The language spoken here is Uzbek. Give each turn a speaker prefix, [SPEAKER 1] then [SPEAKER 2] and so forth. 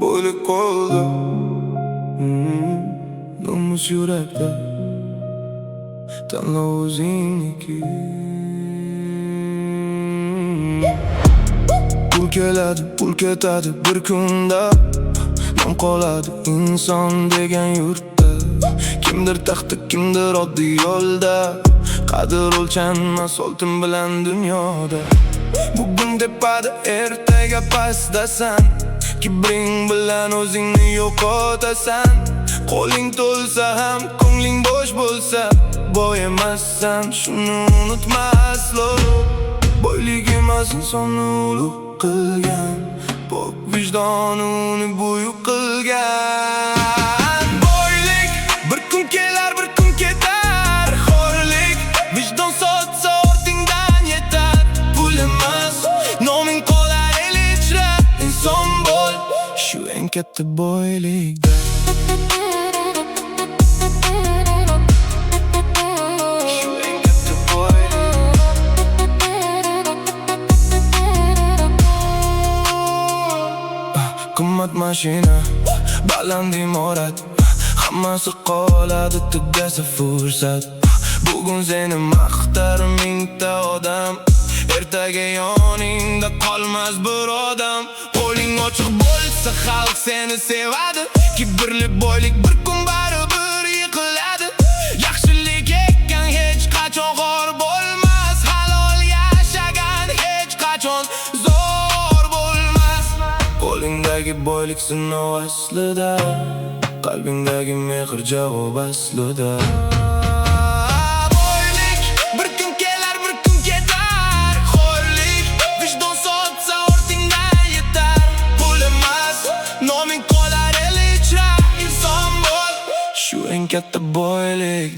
[SPEAKER 1] boylik qo'lda, nomus yurakda, tanlov o'zingniki. Pul keladi, pul ketadi bir kunda, nom qoladi inson degan yurtda. Kimdir taxti, kimdir oddiy yo'lda, qadr o'lchanmas oltin bilan dunyoda. Bugun tepada, ertaga pastdasan, kibring bilan o'zingni yo'qotasan. Qo'ling to'lsa ham, ko'ngling bo'sh bo'lsa, boy emassan, shuni unutma aslo. Boylik emas insonni ulug' qilgan, pok vijdoni uni buyuk qilgan. Boylik bir kun kelar, bir kun ketar. Xo'rlik vijdon sotsa ortingdan yetar. Pul emas, noming qolar el ichra. Inson bo'l, shu eng katta boylikda. Qimmat mashina, baland imorat, hammasi qoladi tugasa fursat. Bugun seni maqtar mingta odam, ertaga yoningda qolmas bir odam. Qo'ling ochiq bo'lsa xalq seni sevadi, kibrli boylik bir kun baribir yiqiladi. Yaxshilik ekkan hech qachon xor bo'lmas, halol yashagan hech qachon zo'r bo'lmas. Qo'lingdagi boylik sinov aslida, qalbingdagi mehr javob aslida. Boylik bir kun kelar, bir kun ketar. Xo'rlik vijdon sotsa ortingdan yetar. Pul emas, noming qolar el ichra. Inson bo'l, shu eng katta boylik.